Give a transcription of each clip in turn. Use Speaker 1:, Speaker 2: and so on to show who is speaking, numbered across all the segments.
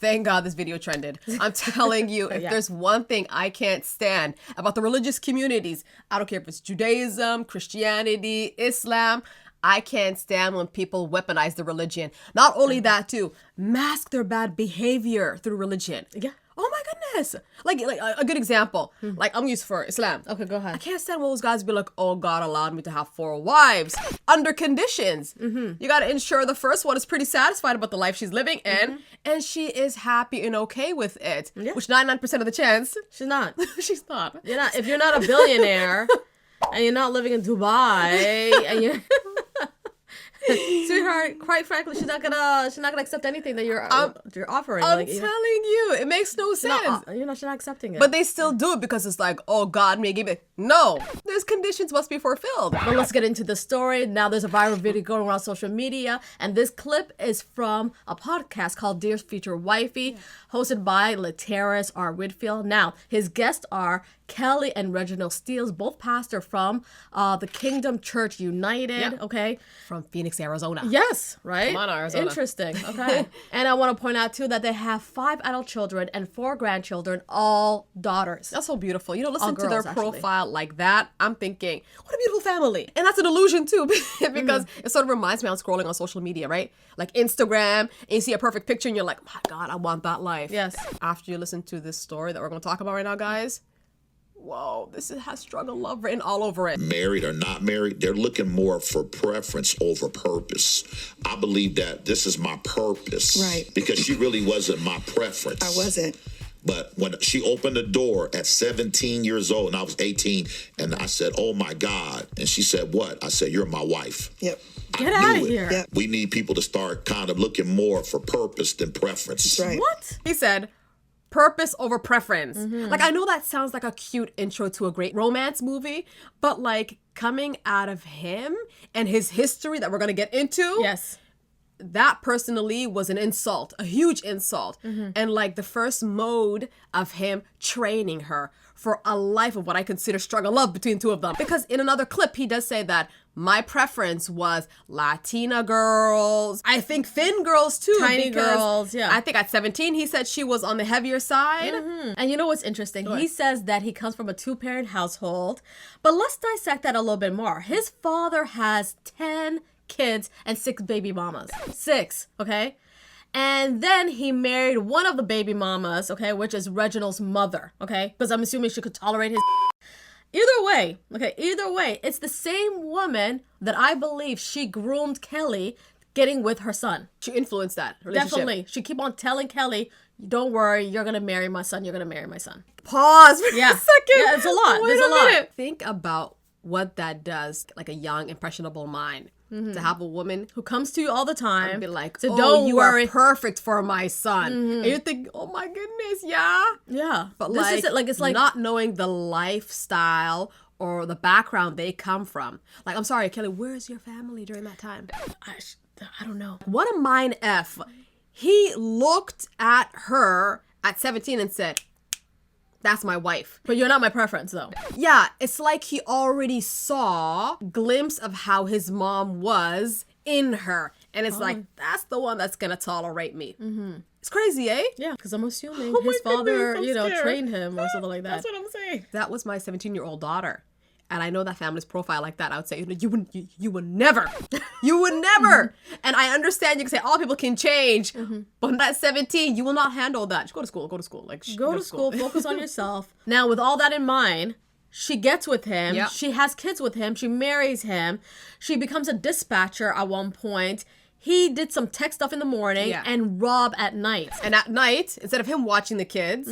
Speaker 1: Thank God this video trended. I'm telling you, if there's one thing I can't stand about the religious communities, I don't care if it's Judaism, Christianity, Islam, I can't stand when people weaponize the religion. Not only that, too, mask their bad behavior through religion.
Speaker 2: Yeah.
Speaker 1: Oh my goodness. Like a good example. Like I'm used for Islam.
Speaker 2: Okay, go ahead.
Speaker 1: I can't stand when those guys be like, oh, God allowed me to have 4 wives under conditions. You got to ensure the first one is pretty satisfied about the life she's living in and she is happy and okay with it. Yeah. Which 99% of the chance.
Speaker 2: She's not.
Speaker 1: She's not.
Speaker 2: You're not. If you're not a billionaire and you're not living in Dubai and you're... Sweetheart, quite frankly, she's not gonna accept anything that you're offering.
Speaker 1: I'm telling you, it makes no sense.
Speaker 2: She's not accepting it.
Speaker 1: But they still do it because it's like, oh, God may give it. No, there's conditions must be fulfilled.
Speaker 2: But let's get into the story. Now there's a viral video going around social media, and this clip is from a podcast called Dear Future Wifey, hosted by Lateris R. Whitfield. Now, his guests are Kelley and Reggie Steele, both pastor from the Kingdom Church United, okay?
Speaker 1: From Phoenix, Arizona.
Speaker 2: Yes, right?
Speaker 1: Come on, Arizona.
Speaker 2: Interesting, okay. And I want to point out, too, that they have 5 adult children and 4 grandchildren, all daughters.
Speaker 1: That's so beautiful. You know, listen
Speaker 2: girls,
Speaker 1: to their profile like that. I'm thinking, what a beautiful family. And that's an illusion, too, because it sort of reminds me, I'm scrolling on social media, right? Like Instagram, and you see a perfect picture, and you're like, my God, I want that life.
Speaker 2: Yes.
Speaker 1: After you listen to this story that we're going to talk about right now, guys, whoa, this has struggle love written all over it.
Speaker 3: Married or not married, they're looking more for preference over purpose. I believe that this is my purpose.
Speaker 4: Right.
Speaker 3: Because she really wasn't my preference.
Speaker 4: I wasn't.
Speaker 3: But when she opened the door at 17 years old and I was 18, and I said, oh my God. And she said, what? I said, you're my wife.
Speaker 4: Yep.
Speaker 2: Get out of here.
Speaker 4: Yep.
Speaker 3: We need people to start kind of looking more for purpose than preference.
Speaker 4: That's right.
Speaker 2: What?
Speaker 1: He said, purpose over preference. Like, I know that sounds like a cute intro to a great romance movie, but like coming out of him and his history that we're going to get into.
Speaker 2: Yes.
Speaker 1: That personally was an insult, a huge insult. And like the first mode of him training her for a life of what I consider struggle love between two of them. Because in another clip, he does say that my preference was Latina girls. I think thin girls too.
Speaker 2: Tiny girls, yeah.
Speaker 1: I think at 17, he said she was on the heavier side.
Speaker 2: And you know what's interesting? He says that he comes from a 2-parent household. But let's dissect that a little bit more. His father has 10 kids and 6 baby mamas. 6, okay? And then he married one of the baby mamas, okay, which is Reginald's mother, okay? Because I'm assuming she could tolerate his... Either way, it's the same woman that I believe she groomed Kelley getting with her son.
Speaker 1: She influenced that relationship.
Speaker 2: Definitely. She keep on telling Kelley, don't worry, you're going to marry my son. You're going to marry my son.
Speaker 1: Pause for a second.
Speaker 2: Yeah, it's a lot. There's a lot.
Speaker 1: Think about what that does, like a young, impressionable mind. To have a woman
Speaker 2: Who comes to you all the time.
Speaker 1: and be like,
Speaker 2: so
Speaker 1: oh,
Speaker 2: don't
Speaker 1: you
Speaker 2: worry.
Speaker 1: are perfect for my son. And you think, oh my goodness, yeah.
Speaker 2: Yeah.
Speaker 1: But
Speaker 2: this
Speaker 1: like,
Speaker 2: is it. Like, it's like
Speaker 1: not knowing the lifestyle or the background they come from. Like, I'm sorry, Kelley, where's your family during that time?
Speaker 2: I don't know.
Speaker 1: What a mind F. He looked at her at 17 and said, that's my wife.
Speaker 2: But you're not my preference, though.
Speaker 1: Yeah, it's like he already saw a glimpse of how his mom was in her. And it's like, that's the one that's going to tolerate me. It's crazy, eh?
Speaker 2: Yeah, because I'm assuming
Speaker 1: Oh my
Speaker 2: his father,
Speaker 1: goodness, I'm scared.
Speaker 2: trained him or something like that.
Speaker 1: That's what I'm saying. That was my 17-year-old daughter. And I know that family's profile like that. I would say, you would never. You would never. And I understand you can say all people can change. But at 17, you will not handle that. Just go to school. Like,
Speaker 2: Go to school, focus on yourself. Now, with all that in mind, she gets with him.
Speaker 1: Yep.
Speaker 2: She has kids with him. She marries him. She becomes a dispatcher at one point. He did some tech stuff in the morning and rob at night.
Speaker 1: And at night, instead of him watching the kids,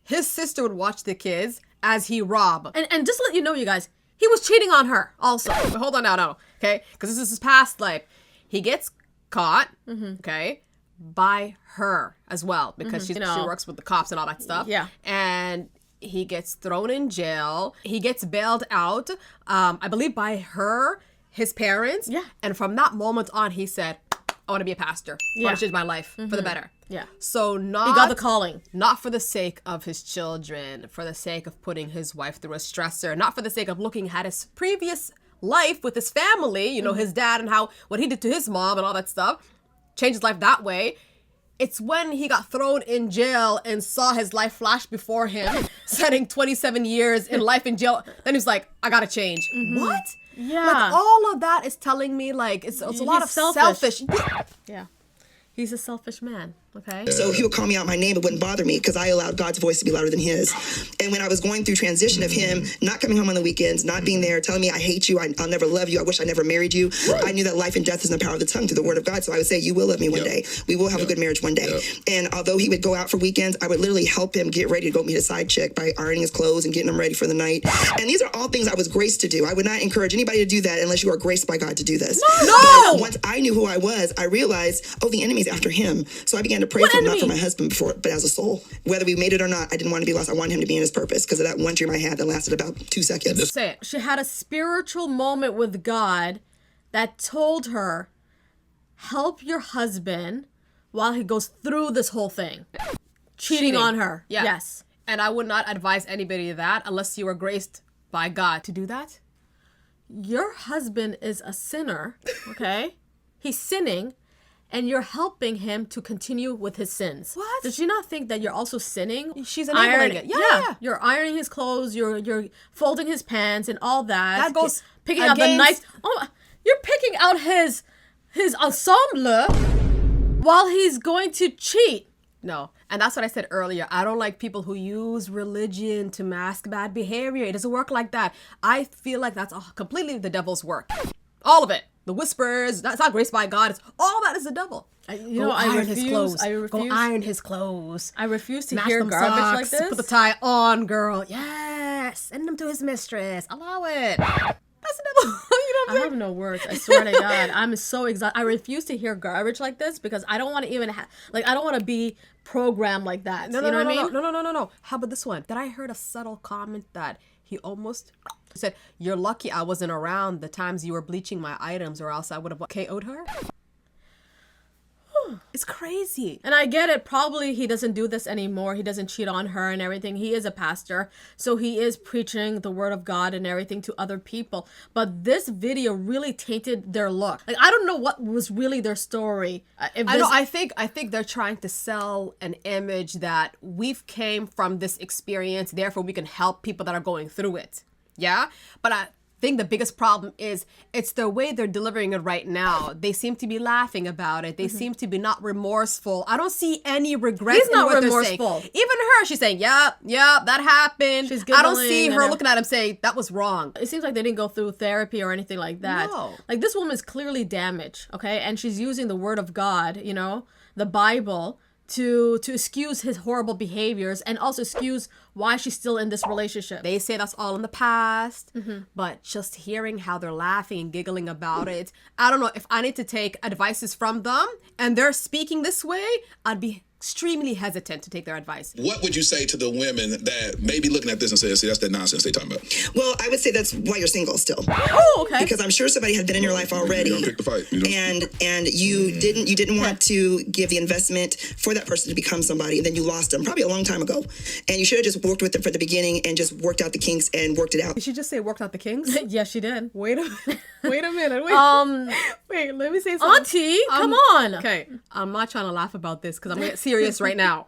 Speaker 1: his sister would watch the kids as he robbed.
Speaker 2: And just to let you know, you guys, he was cheating on her also.
Speaker 1: But hold on now, okay? Because this is his past life. He gets caught, okay, by her as well. Because she works with the cops and all that stuff.
Speaker 2: Yeah.
Speaker 1: And he gets thrown in jail. He gets bailed out, I believe by her, his parents.
Speaker 2: Yeah.
Speaker 1: And from that moment on, he said, I want to be a pastor. I want to change my life for the better.
Speaker 2: Yeah.
Speaker 1: So
Speaker 2: He got the calling.
Speaker 1: Not for the sake of his children, for the sake of putting his wife through a stressor, not for the sake of looking at his previous life with his family, his dad and what he did to his mom and all that stuff, change his life that way. It's when he got thrown in jail and saw his life flash before him, setting 27 years in life in jail. Then he's like, I gotta change. What?
Speaker 2: Yeah.
Speaker 1: Like, all of that is telling me, like, it's a lot of selfish.
Speaker 2: Yeah. He's a selfish man, okay?
Speaker 4: So he would call me out my name. It wouldn't bother me because I allowed God's voice to be louder than his. And when I was going through transition of him not coming home on the weekends, not being there, telling me I hate you, I'll never love you, I wish I never married you, I knew that life and death is in the power of the tongue through the word of God. So I would say, you will love me one day. We will have a good marriage one day. And although he would go out for weekends, I would literally help him get ready to go meet a side chick by ironing his clothes and getting him ready for the night. And these are all things I was graced to do. I would not encourage anybody to do that unless you are graced by God to do this.
Speaker 1: No!
Speaker 4: But once I knew who I was, I realized, oh, the enemy's after him. So I began to pray for him, not for my husband before, but as a soul. Whether we made it or not, I didn't want to be lost. I wanted him to be in his purpose because of that one dream I had that lasted about 2 seconds.
Speaker 2: Say it. She had a spiritual moment with God that told her, help your husband while he goes through this whole thing. Cheating on her.
Speaker 1: Yeah.
Speaker 2: Yes.
Speaker 1: And I would not advise anybody that unless you were graced by God to do that.
Speaker 2: Your husband is a sinner, okay? He's sinning. And you're helping him to continue with his sins.
Speaker 1: What?
Speaker 2: Does she not think that you're also sinning?
Speaker 1: She's enabling it. Yeah.
Speaker 2: You're ironing his clothes. You're folding his pants and all that.
Speaker 1: That goes
Speaker 2: picking out the nice. Oh, you're picking out his ensemble while he's going to cheat.
Speaker 1: No. And that's what I said earlier. I don't like people who use religion to mask bad behavior. It doesn't work like that. I feel like that's completely the devil's work. All of it. The whispers, that's not graced by God. It's all that is the devil.
Speaker 2: I refuse.
Speaker 1: His clothes. Go iron his clothes.
Speaker 2: I refuse to
Speaker 1: Smash
Speaker 2: hear
Speaker 1: them
Speaker 2: garbage
Speaker 1: socks,
Speaker 2: like this.
Speaker 1: Put the tie on, girl. Yes. Send him to his mistress. Allow it. That's the devil. You know what I'm
Speaker 2: I
Speaker 1: saying?
Speaker 2: have no words. I swear to God. I'm so exhausted. I refuse to hear garbage like this because I don't want to even I don't want to be programmed like that. You know what I mean?
Speaker 1: No. How about this one? That I heard a subtle comment that he almost said, you're lucky I wasn't around the times you were bleaching my items or else I would have KO'd her. It's crazy.
Speaker 2: And I get it. Probably he doesn't do this anymore. He doesn't cheat on her and everything. He is a pastor. So he is preaching the word of God and everything to other people. But this video really tainted their look. Like, I don't know what was really their story.
Speaker 1: I think they're trying to sell an image that we've came from this experience, therefore we can help people that are going through it. Yeah? But I think the biggest problem is it's the way they're delivering it right now. They seem to be laughing about it. They seem to be not remorseful. I don't see any regret.
Speaker 2: He's not
Speaker 1: in what
Speaker 2: remorseful.
Speaker 1: They're saying. Even her, she's saying, yep, that happened.
Speaker 2: She's
Speaker 1: I don't see
Speaker 2: giggling
Speaker 1: her
Speaker 2: and
Speaker 1: looking at him saying, that was wrong.
Speaker 2: It seems like they didn't go through therapy or anything like that.
Speaker 1: No.
Speaker 2: Like, this woman is clearly damaged, okay? And she's using the word of God, the Bible, to excuse his horrible behaviors and also excuse why she's still in this relationship.
Speaker 1: They say that's all in the past, but just hearing how they're laughing and giggling about it, I don't know if I need to take advices from them and they're speaking this way, I'd be extremely hesitant to take their advice.
Speaker 5: What would you say to the women that may be looking at this and say, see, that's that nonsense they talking about?
Speaker 4: Well, I would say that's why you're single still.
Speaker 2: Oh, okay.
Speaker 4: Because I'm sure somebody had been in your life already.
Speaker 5: You don't pick the fight.
Speaker 4: And you didn't want to give the investment for that person to become somebody, and then you lost them probably a long time ago. And you should have just worked with them from the beginning and just worked out the kinks and worked it out.
Speaker 1: Did she just say worked out the kinks?
Speaker 2: Yes, she did.
Speaker 1: Wait a minute. Wait, let me say something.
Speaker 2: Auntie, come on.
Speaker 1: Okay, I'm not trying to laugh about this because I'm getting serious right now.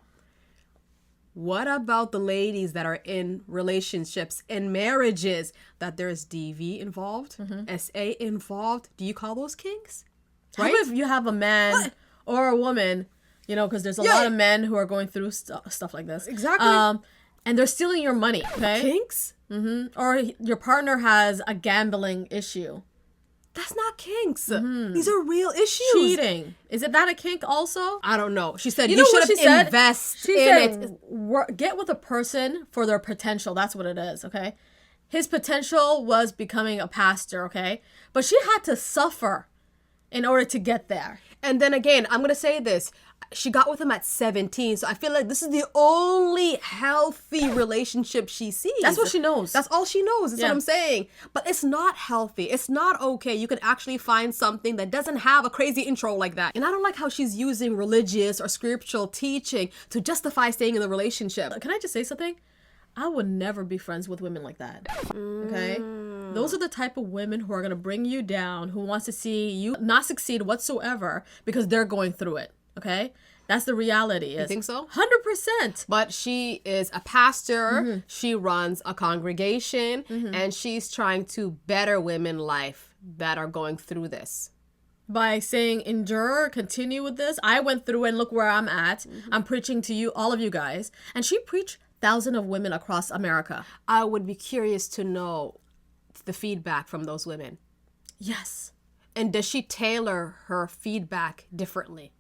Speaker 1: What about the ladies that are in relationships, in marriages, that there's DV involved, SA involved? Do you call those kinks?
Speaker 2: Right? How if you have a man or a woman, because there's a lot of men who are going through stuff like this.
Speaker 1: Exactly.
Speaker 2: And they're stealing your money, okay?
Speaker 1: Kinks?
Speaker 2: Or your partner has a gambling issue.
Speaker 1: That's not kinks. These are real issues.
Speaker 2: Cheating. Is that a kink also?
Speaker 1: I don't know. She said you should have invested in it.
Speaker 2: Get with a person for their potential. That's what it is, okay? His potential was becoming a pastor, okay? But she had to suffer in order to get there.
Speaker 1: And then again, I'm going to say this. She got with him at 17, so I feel like this is the only healthy relationship she sees.
Speaker 2: That's what she knows.
Speaker 1: That's all she knows. That's what I'm saying. But it's not healthy. It's not okay. You can actually find something that doesn't have a crazy intro like that. And I don't like how she's using religious or spiritual teaching to justify staying in the relationship.
Speaker 2: Can I just say something? I would never be friends with women like that. Okay? Those are the type of women who are going to bring you down, who wants to see you not succeed whatsoever because they're going through it. Okay? That's the reality.
Speaker 1: You think so?
Speaker 2: 100%.
Speaker 1: But she is a pastor. She runs a congregation, and she's trying to better women life that are going through this.
Speaker 2: By saying endure, continue with this. I went through and look where I'm at. I'm preaching to you, all of you guys. And she preached thousands of women across America.
Speaker 1: I would be curious to know the feedback from those women.
Speaker 2: Yes.
Speaker 1: And does she tailor her feedback differently?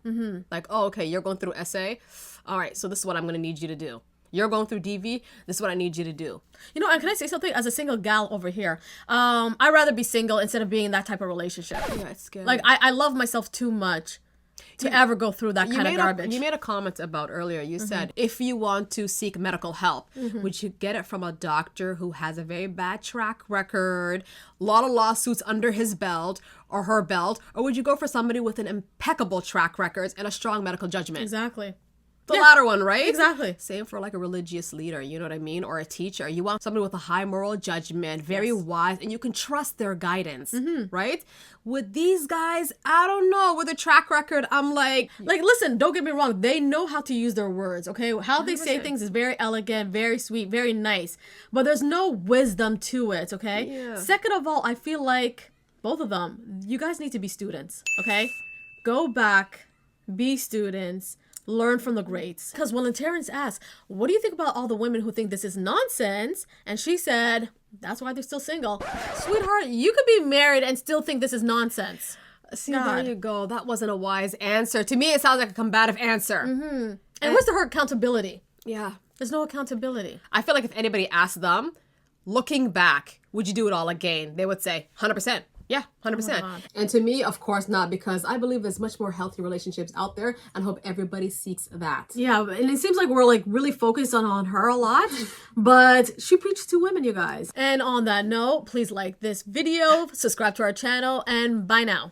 Speaker 1: Like, oh, okay, you're going through SA. All right, so this is what I'm going to need you to do. You're going through DV. This is what I need you to do.
Speaker 2: You know, and can I say something? As a single gal over here, I'd rather be single instead of being in that type of relationship.
Speaker 1: Yeah, it's scary.
Speaker 2: Like, I love myself too much to ever go through that kind of garbage.
Speaker 1: You made a comment about earlier. You said, if you want to seek medical help, would you get it from a doctor who has a very bad track record, a lot of lawsuits under his belt or her belt, or would you go for somebody with an impeccable track record and a strong medical judgment?
Speaker 2: Exactly.
Speaker 1: The latter one, right?
Speaker 2: Exactly.
Speaker 1: Same for like a religious leader, you know what I mean? Or a teacher. You want somebody with a high moral judgment, very wise, and you can trust their guidance, right? With these guys, I don't know. With a track record, I'm like,
Speaker 2: listen, don't get me wrong. They know how to use their words, okay? How they say things is very elegant, very sweet, very nice. But there's no wisdom to it, okay?
Speaker 1: Yeah.
Speaker 2: Second of all, I feel like both of them, you guys need to be students, okay? Go back, be students. Learn from the greats. Because when Terrence asked, what do you think about all the women who think this is nonsense? And she said, that's why they're still single. Sweetheart, you could be married and still think this is nonsense.
Speaker 1: See, there you go. That wasn't a wise answer. To me, it sounds like a combative answer.
Speaker 2: And where's her accountability?
Speaker 1: Yeah.
Speaker 2: There's no accountability.
Speaker 1: I feel like if anybody asked them, looking back, would you do it all again? They would say, 100%. Yeah, 100%. And to me, of course not, because I believe there's much more healthy relationships out there and hope everybody seeks that.
Speaker 2: Yeah, and it seems like we're like really focused on her a lot, but she preaches to women, you guys. And on that note, please like this video, subscribe to our channel, and bye now.